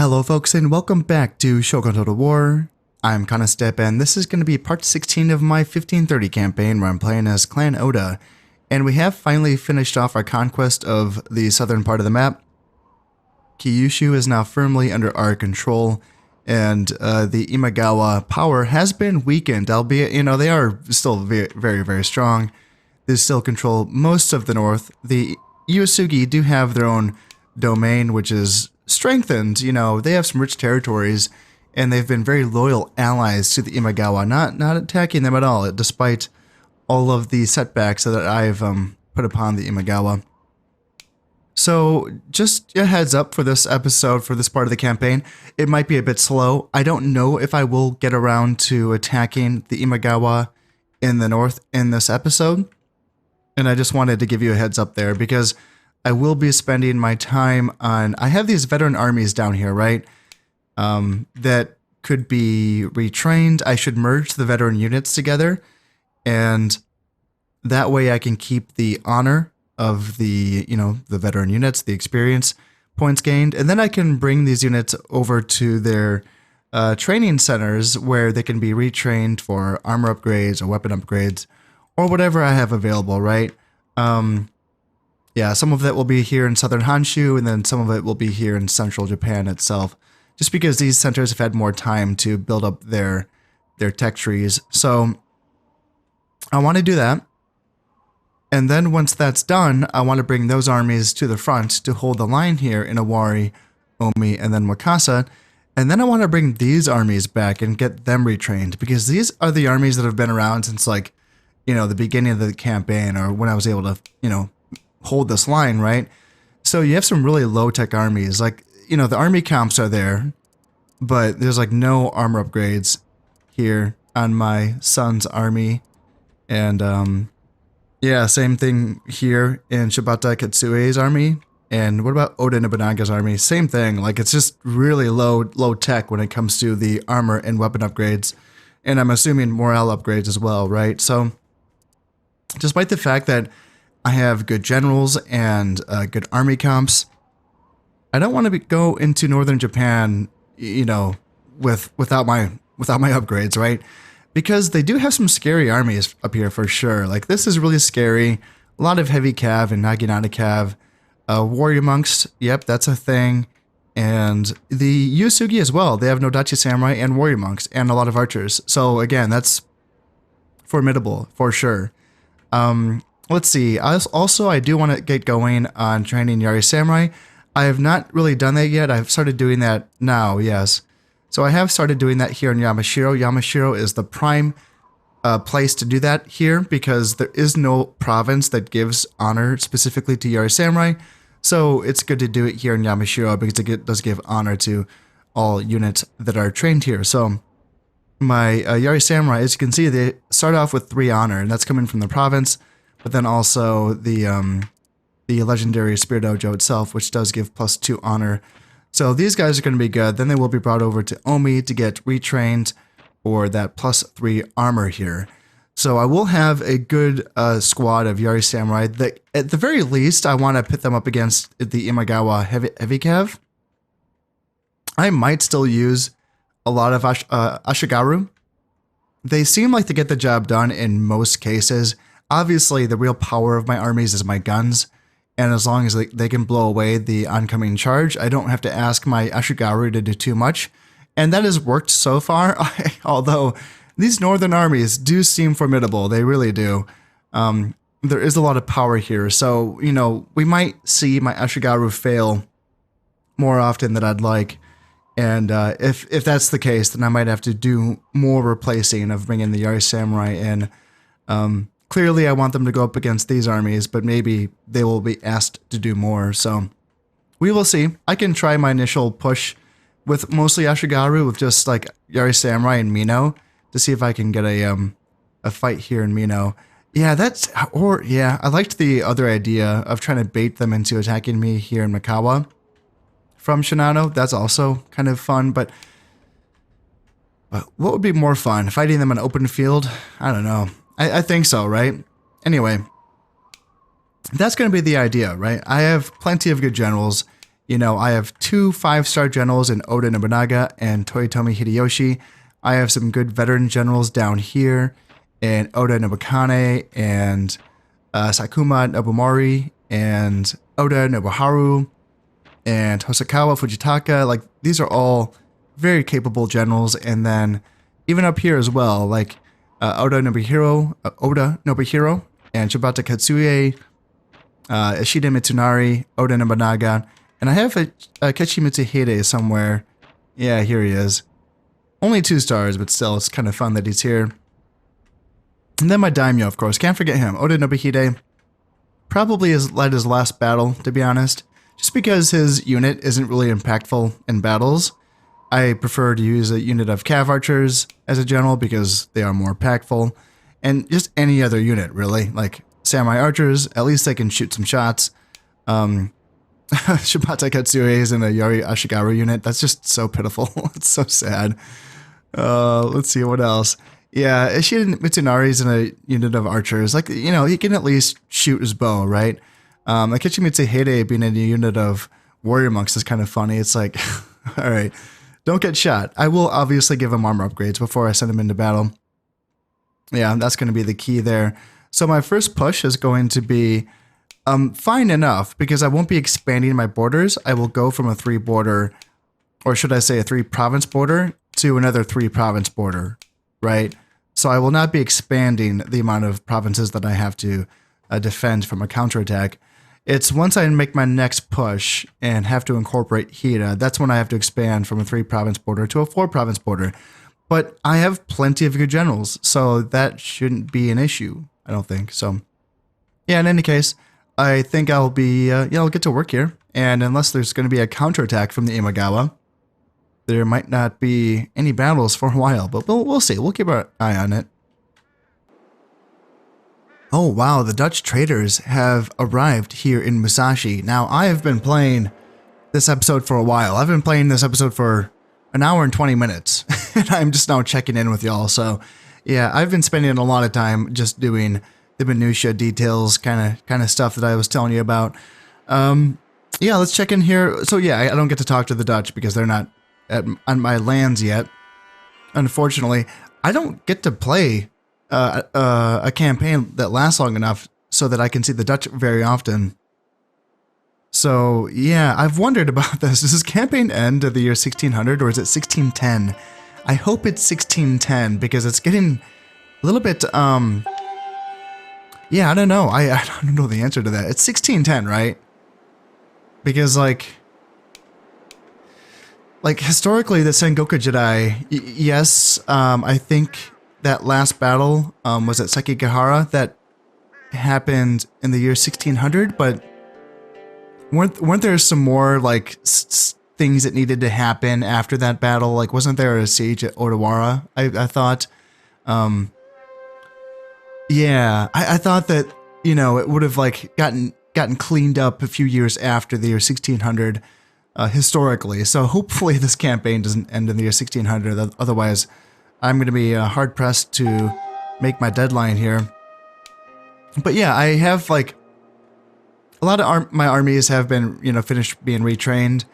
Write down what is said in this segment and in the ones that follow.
Hello folks and welcome back to Shogun Total War. I'm Kanastep and this is going to be part 16 of my 1530 campaign where I'm playing as Clan Oda. And we have finally finished off our conquest of the southern part of the map. Kyushu is now firmly under our control and the Imagawa power has been weakened, albeit, you know, they are still very strong. They still control most of the north. The Uesugi do have their own domain, which is strengthened. You know, they have some rich territories and they've been very loyal allies to the Imagawa, not attacking them at all, despite all of the setbacks that I've put upon the Imagawa. So just a heads up for this episode, for this part of the campaign, it might be a bit slow. I don't know if I will get around to attacking the Imagawa in the north in this episode. And I just wanted to give you a heads up there because I will be spending my time on, I have these veteran armies down here, right? That could be retrained. I should merge the veteran units together and that way I can keep the honor of the, you know, the veteran units, the experience points gained. And then I can bring these units over to their training centers where they can be retrained for armor upgrades or weapon upgrades or whatever I have available, right? Yeah, some of that will be here in southern Honshu, and then some of it will be here in central Japan itself, just because these centers have had more time to build up their tech trees. So I want to do that. And then once that's done, I want to bring those armies to the front to hold the line here in Awari, Omi, and then Wakasa. And then I want to bring these armies back and get them retrained, because these are the armies that have been around since, like, you know, the beginning of the campaign, or when I was able to, you know, hold this line, right? So you have some really low-tech armies. Like, you know, the army comps are there, but there's like no armor upgrades here on my son's army. And yeah, same thing here in Shibata Katsue's army. And what about Oda Nobunaga's army? Same thing. Like, it's just really low tech when it comes to the armor and weapon upgrades. And I'm assuming morale upgrades as well, right? So despite the fact that I have good generals and good army comps, I don't want to go into northern Japan, you know, without my upgrades, right? Because they do have some scary armies up here for sure. Like, this is really scary. A lot of heavy cav and Naginata cav. Warrior monks, yep, that's a thing. And the Uesugi as well. They have Nodachi samurai and warrior monks and a lot of archers. So again, that's formidable for sure. Let's see. I do want to get going on training Yari Samurai. I have not really done that yet. I've started doing that now, yes. So I have started doing that here in Yamashiro. Yamashiro is the prime place to do that here because there is no province that gives honor specifically to Yari Samurai. So it's good to do it here in Yamashiro because it does give honor to all units that are trained here. So my Yari Samurai, as you can see, they start off with 3 honor, and that's coming from the province. But then also the legendary Spirit Dojo itself, which does give +2 honor. So these guys are going to be good. Then they will be brought over to Omi to get retrained for that +3 armor here. So I will have a good squad of Yari Samurai. That, at the very least, I want to pit them up against the Imagawa heavy cav. I might still use a lot of Ashigaru. They seem like to get the job done in most cases. Obviously, the real power of my armies is my guns, and as long as they can blow away the oncoming charge, I don't have to ask my Ashigaru to do too much, and that has worked so far, although these northern armies do seem formidable, they really do. There is a lot of power here, so, you know, we might see my Ashigaru fail more often than I'd like, and if that's the case, then I might have to do more replacing of bringing the Yari Samurai in. Clearly, I want them to go up against these armies, but maybe they will be asked to do more, so we will see. I can try my initial push with mostly Ashigaru, with just like Yari Samurai and Mino, to see if I can get a fight here in Mino. Yeah, I liked the other idea of trying to bait them into attacking me here in Mikawa from Shinano. That's also kind of fun, but what would be more fun? Fighting them in an open field? I don't know. I think so, right? Anyway, that's going to be the idea, right? I have plenty of good generals You know, I have 2 5-star generals in Oda Nobunaga and Toyotomi Hideyoshi. I have some good veteran generals down here in Oda Nobukane and Sakuma Nobumori and Oda Nobuharu and Hosokawa Fujitaka. Like, these are all very capable generals. And then even up here as well, like Oda Nobuhiro and Shibata Katsuie, Ishida Mitsunari, Oda Nobunaga, and I have a Kechimitsu Hide somewhere. Yeah, here he is. Only 2 stars, but still, it's kind of fun that he's here. And then my daimyo, of course, can't forget him. Oda Nobuhide probably has led his last battle, to be honest, just because his unit isn't really impactful in battles. I prefer to use a unit of cav archers as a general because they are more impactful, and just any other unit, really. Like samurai archers, at least they can shoot some shots. Shibata Katsue is in a Yari Ashigaru unit. That's just so pitiful. It's so sad. Let's see, what else? Yeah, Ishida Mitsunari is in a unit of archers. Like, you know, he can at least shoot his bow, right? Akechimitsu Hide being in a unit of warrior monks is kind of funny. It's like, all right, don't get shot. I will obviously give him armor upgrades before I send him into battle. Yeah, that's going to be the key there. So my first push is going to be fine enough because I won't be expanding my borders. I will go from a 3 border, or should I say a 3 province border, to another 3 province border, right? So I will not be expanding the amount of provinces that I have to defend from a counterattack. It's once I make my next push and have to incorporate Hira, that's when I have to expand from a 3 province border to a 4 province border. But I have plenty of good generals, so that shouldn't be an issue, I don't think. So yeah, in any case, I think I'll be, I'll get to work here. And unless there's going to be a counterattack from the Imagawa, there might not be any battles for a while, but we'll see. We'll keep our eye on it. Oh wow, the Dutch traders have arrived here in Musashi. Now, I have been playing this episode for a while. I've been playing this episode for an hour and 20 minutes, and I'm just now checking in with y'all. So yeah, I've been spending a lot of time just doing the minutia details kind of stuff that I was telling you about. Yeah, let's check in here. So yeah, I don't get to talk to the Dutch because they're not on my lands yet. Unfortunately, I don't get to play a campaign that lasts long enough so that I can see the Dutch very often. So yeah, I've wondered about this. Does this campaign end at the year 1600 or is it 1610? I hope it's 1610 because it's getting a little bit, yeah, I don't know. I don't know the answer to that. It's 1610, right? Because like historically, the Sengoku Jidai, yes, I think that last battle was at Sekigahara that happened in the year 1600, but weren't there some more like things that needed to happen after that battle? Like, wasn't there a siege at Odawara? I thought. Yeah, I thought that, you know, it would have like gotten cleaned up a few years after the year 1600 historically. So hopefully this campaign doesn't end in the year 1600. Otherwise, I'm going to be hard pressed to make my deadline here. But yeah, I have like a lot of my armies have been, you know, finished being retrained.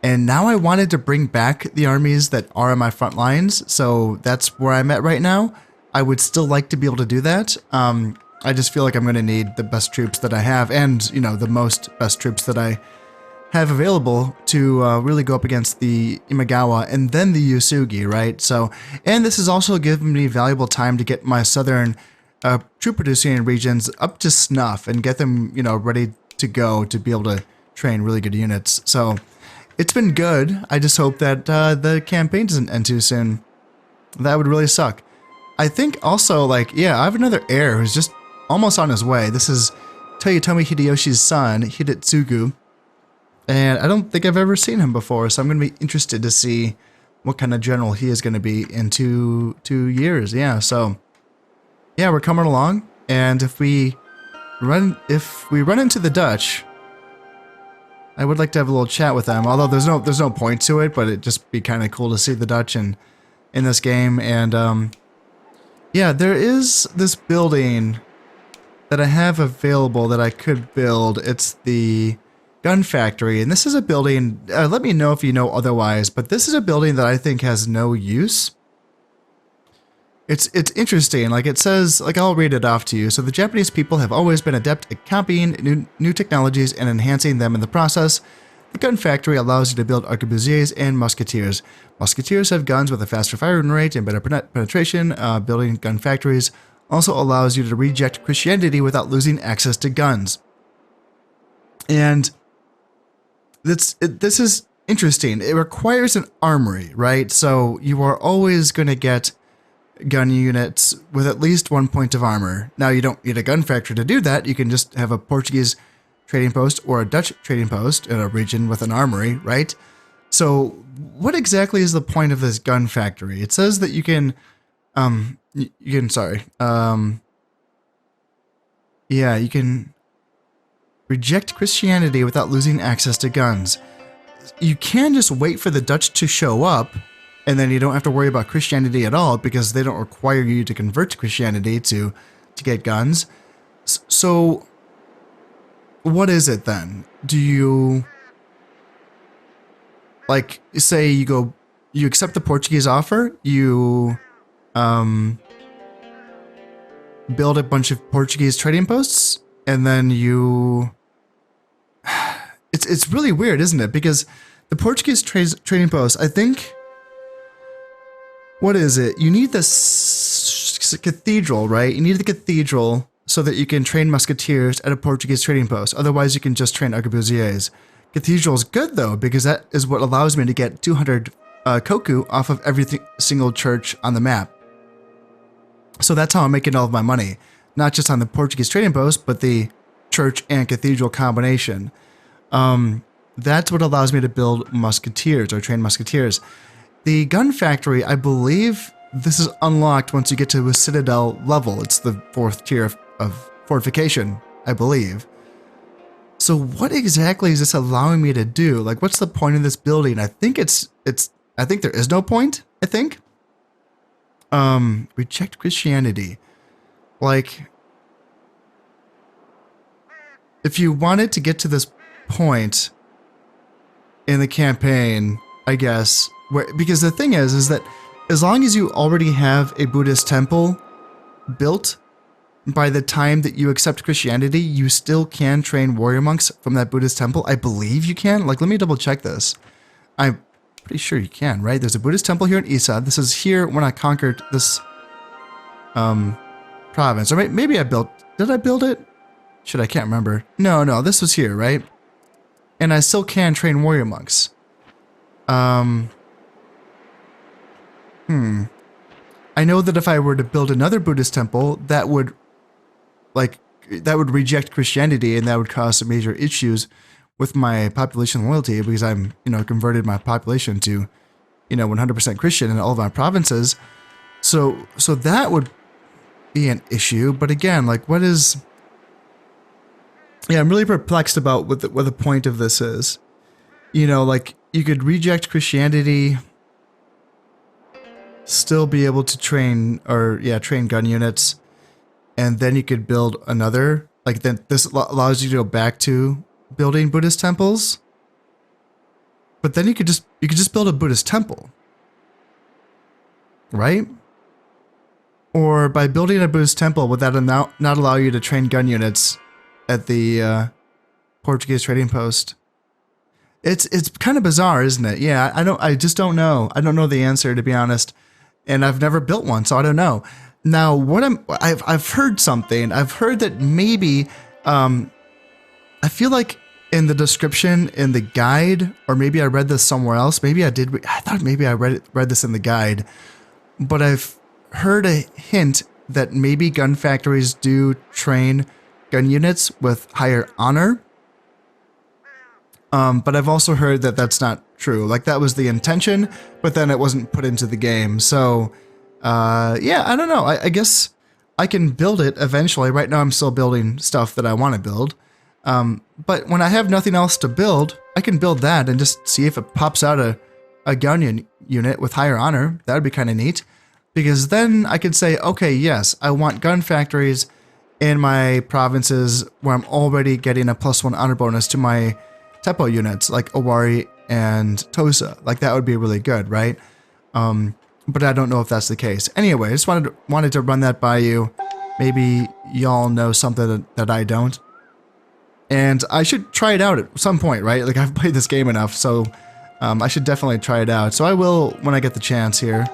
And now I wanted to bring back the armies that are on my front lines. So that's where I'm at right now. I would still like to be able to do that. I just feel like I'm going to need the best troops that I have and, you know, the most best troops that I have available to really go up against the Imagawa and then the Yusugi, right? So, and this has also given me valuable time to get my southern troop producing regions up to snuff and get them, you know, ready to go to be able to train really good units. So it's been good. I just hope that the campaign doesn't end too soon. That would really suck. I think also, like, yeah, I have another heir who's just almost on his way. This is Toyotomi Hideyoshi's son, Hidetsugu. And I don't think I've ever seen him before, so I'm going to be interested to see what kind of general he is going to be in two years. Yeah, so yeah, we're coming along. And if we run into the Dutch, I would like to have a little chat with them. Although there's no point to it, but it'd just be kind of cool to see the Dutch in this game. And yeah, there is this building that I have available that I could build. It's the gun factory, and this is a building, let me know if you know otherwise, but this is a building that I think has no use. It's interesting, like it says, like I'll read it off to you. So the Japanese people have always been adept at copying new technologies and enhancing them in the process. The gun factory allows you to build arquebusiers and musketeers. Musketeers have guns with a faster firing rate and better penetration. Building gun factories also allows you to reject Christianity without losing access to guns. And this is interesting. It requires an armory, right? So you are always going to get gun units with at least 1 point of armor. Now, you don't need a gun factory to do that. You can just have a Portuguese trading post or a Dutch trading post in a region with an armory, right? So what exactly is the point of this gun factory? It says that you can, you can reject Christianity without losing access to guns. You can just wait for the Dutch to show up, and then you don't have to worry about Christianity at all because they don't require you to convert to Christianity to get guns. So what is it then? Do you, like, say you accept the Portuguese offer, you build a bunch of Portuguese trading posts, and then you, it's really weird, isn't it? Because the Portuguese trading posts, I think, what is it? You need this cathedral, right? You need the cathedral so that you can train musketeers at a Portuguese trading post. Otherwise, you can just train arquebusiers. Cathedral is good, though, because that is what allows me to get 200 koku off of every single church on the map. So that's how I'm making all of my money. Not just on the Portuguese trading post, but the church and cathedral combination. That's what allows me to build musketeers or train musketeers. The gun factory, I believe this is unlocked once you get to a citadel level. It's the 4th tier of fortification, I believe. So what exactly is this allowing me to do? Like, what's the point of this building? I think I think there is no point, I think. Reject Christianity. Like, if you wanted to get to this point in the campaign, I guess, because the thing is that as long as you already have a Buddhist temple built, by the time that you accept Christianity, you still can train warrior monks from that Buddhist temple. I believe you can. Like, let me double check this. I'm pretty sure you can, right? There's a Buddhist temple here in Isa. This is here when I conquered this province. Or maybe I did I build it? Shit, I can't remember. No, this was here, right? And I still can train warrior monks. I know that if I were to build another Buddhist temple, that would reject Christianity, and that would cause some major issues with my population loyalty, because I'm, converted my population to, 100% Christian in all of my provinces. So that would be an issue. But again, like, what is? Yeah, I'm really perplexed about what the point of this is. Like, you could reject Christianity, still be able to train gun units, and then you could build another. Like, then this allows you to go back to building Buddhist temples. But then you could just build a Buddhist temple, right? Or by building a Buddhist temple, would that not allow you to train gun units at the Portuguese trading post? It's kind of bizarre, isn't it? Yeah, I just don't know. I don't know the answer, to be honest. And I've never built one, so I don't know. Now, I've heard something. I've heard that maybe, I feel like in the description in the guide, or maybe I read this somewhere else. Maybe I did. I thought maybe I read this in the guide, but I've heard a hint that maybe gun factories do train gun units with higher honor. But I've also heard that that's not true. Like, that was the intention, but then it wasn't put into the game. So, yeah, I don't know. I guess I can build it eventually. Right now I'm still building stuff that I want to build. But when I have nothing else to build, I can build that and just see if it pops out a gun unit with higher honor. That would be kind of neat. Because then I could say, okay, yes, I want gun factories in my provinces where I'm already getting a +1 honor bonus to my Teppo units like Owari and Tosa. Like that would be really good, right? But I don't know if that's the case. Anyway, I just wanted to run that by you. Maybe y'all know something that I don't. And I should try it out at some point, right? Like I've played this game enough, so I should definitely try it out. So I will when I get the chance here.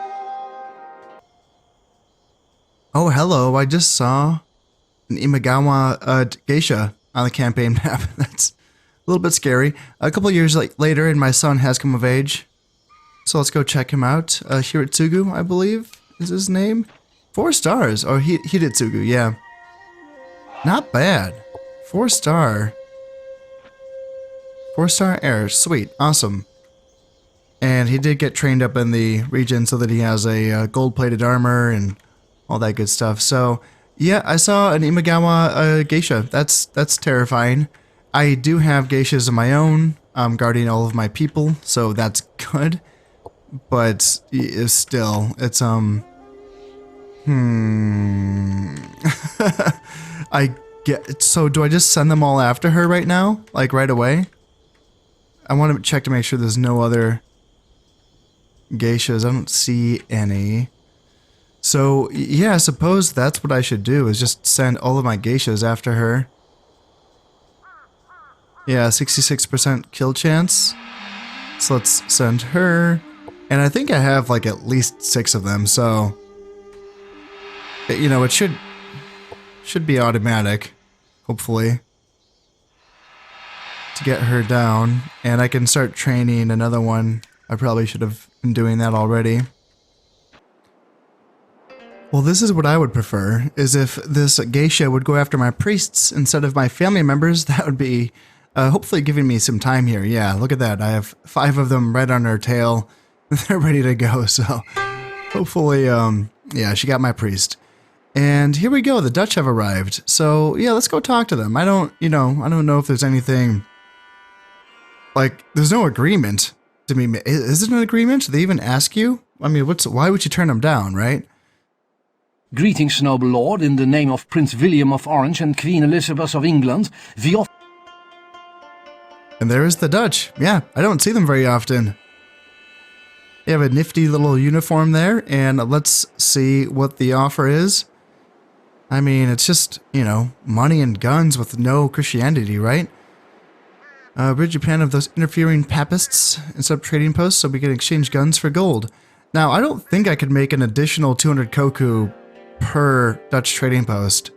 Oh, hello. I just saw an Imagawa geisha on the campaign map. That's a little bit scary. A couple years later, and my son has come of age. So let's go check him out. Hiritsugu, I believe, is his name. 4 stars. Oh, Hiritsugu, yeah. Not bad. 4-star. 4-star heir. Sweet. Awesome. And he did get trained up in the region so that he has a gold-plated armor and all that good stuff. So, yeah, I saw an Imagawa geisha. That's terrifying. I do have geishas of my own, guarding all of my people, so that's good. But still, it's I get. So do I just send them all after her right now, like right away? I want to check to make sure there's no other geishas. I don't see any. So yeah, I suppose that's what I should do, is just send all of my geishas after her. Yeah, 66% kill chance. So let's send her. And I think I have like at least 6 of them, so you know, it should be automatic, hopefully, to get her down. And I can start training another one. I probably should have been doing that already. Well, this is what I would prefer, is if this geisha would go after my priests instead of my family members. That would be hopefully giving me some time here. Yeah, look at that. I have 5 of them right on her tail. They're ready to go, so hopefully, yeah, she got my priest. And here we go, the Dutch have arrived. So, yeah, let's go talk to them. I don't know if there's anything, like, there's no agreement to me. Is it an agreement? Do they even ask you? I mean, why would you turn them down, right? Greetings, noble lord, in the name of Prince William of Orange and Queen Elizabeth of England, we offer... And there is the Dutch. Yeah, I don't see them very often. They have a nifty little uniform there, and let's see what the offer is. I mean, it's just, you know, money and guns with no Christianity, right? Rid Japan of those interfering papists and set up trading posts so we can exchange guns for gold. Now, I don't think I could make an additional 200 koku per Dutch trading post.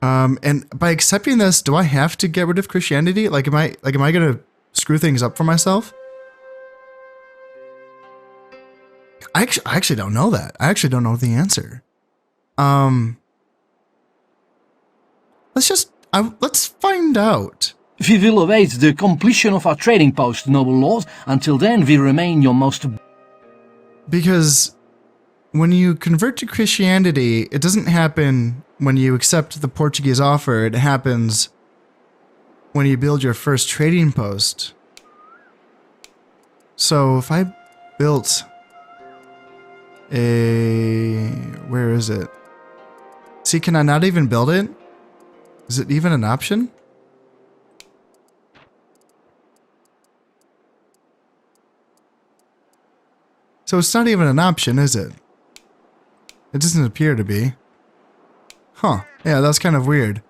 And by accepting this, do I have to get rid of Christianity? Like, am I gonna screw things up for myself? I actually don't know that. I actually don't know the answer. Let's find out. We will await the completion of our trading post, noble lord. Until then, we remain your most... Because when you convert to Christianity, it doesn't happen when you accept the Portuguese offer. It happens when you build your first trading post. So if I built where is it? See, can I not even build it? Is it even an option? So it's not even an option, is it? It doesn't appear to be. Huh. Yeah, that's kind of weird.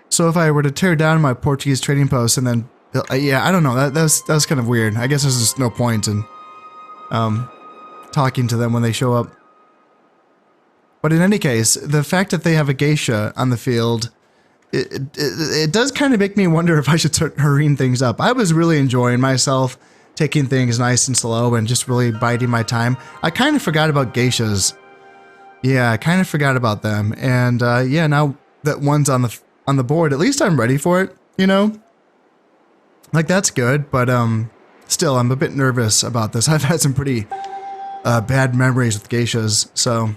So if I were to tear down my Portuguese trading post and then... yeah, I don't know. That's kind of weird. I guess there's just no point in talking to them when they show up. But in any case, the fact that they have a geisha on the field, it does kind of make me wonder if I should start hurrying things up. I was really enjoying myself, taking things nice and slow and just really biding my time. I kind of forgot about geishas. Yeah, I kind of forgot about them. And yeah, now that one's on the board, at least I'm ready for it, you know? Like, that's good, but still, I'm a bit nervous about this. I've had some pretty bad memories with geishas, so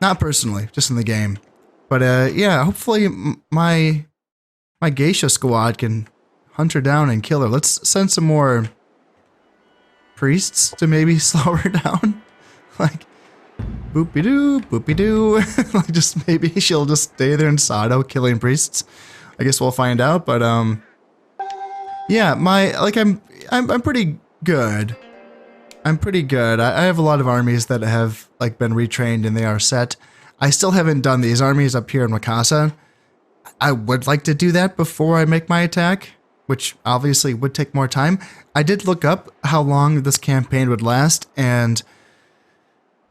not personally, just in the game. But yeah, hopefully my geisha squad can hunt her down and kill her. Let's send some more priests to maybe slow her down. Like, boopy-doo, boopy-doo. Like, just maybe she'll just stay there in Sado killing priests. I guess we'll find out, but yeah, I'm pretty good. I'm pretty good. I have a lot of armies that have like been retrained and they are set. I still haven't done these armies up here in Mikasa. I would like to do that before I make my attack, which obviously would take more time. I did look up how long this campaign would last, and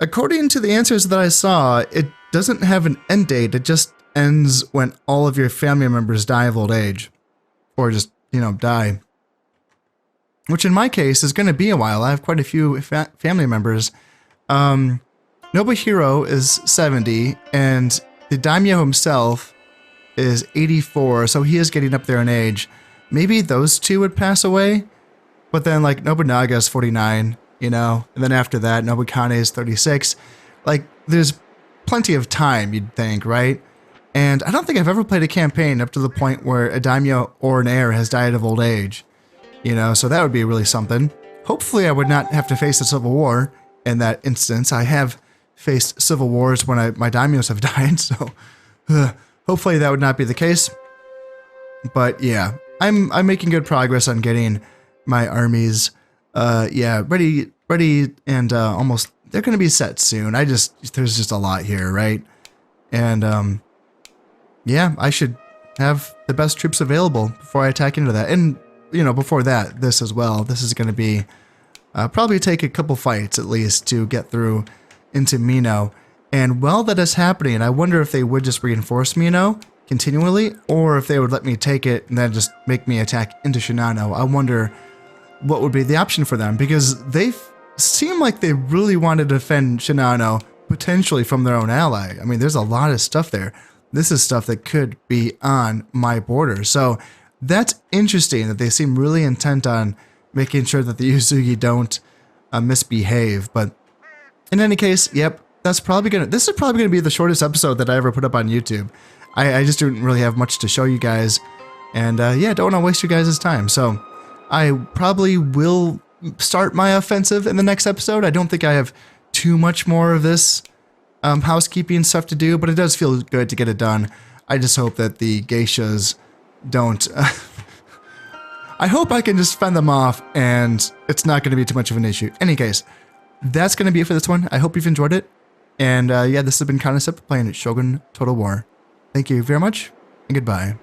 according to the answers that I saw, it doesn't have an end date. It just ends when all of your family members die of old age. Or just, you know, die. Which in my case is going to be a while. I have quite a few family members. Nobuhiro is 70, and the daimyo himself is 84, so he is getting up there in age. Maybe those two would pass away, but then like Nobunaga is 49, you know, and then after that Nobukane is 36. Like there's plenty of time, you'd think, right? And I don't think I've ever played a campaign up to the point where a daimyo or an heir has died of old age, you know, so that would be really something. Hopefully I would not have to face a civil war in that instance. I have faced civil wars when my daimyos have died, so hopefully that would not be the case. But yeah, I'm making good progress on getting my armies ready and almost they're going to be set soon. There's just a lot here, right? And yeah, I should have the best troops available before I attack into that. And you know, before that, this as well. This is going to be probably take a couple fights at least to get through into Mino. And while that is happening, I wonder if they would just reinforce Mino continually, or if they would let me take it and then just make me attack into Shinano. I wonder what would be the option for them, because they seem like they really want to defend Shinano potentially from their own ally. I mean, there's a lot of stuff there. This is stuff that could be on my border. So that's interesting that they seem really intent on making sure that the Uzugi don't misbehave. But in any case, yep, this is probably gonna be the shortest episode that I ever put up on YouTube. I just didn't really have much to show you guys, and yeah, don't want to waste you guys' time. So I probably will start my offensive in the next episode. I don't think I have too much more of this housekeeping stuff to do, but it does feel good to get it done. I just hope that the geishas don't. I hope I can just fend them off and it's not going to be too much of an issue. Any case, that's going to be it for this one. I hope you've enjoyed it. And yeah, this has been Concept playing Shogun Total War. Thank you very much and goodbye.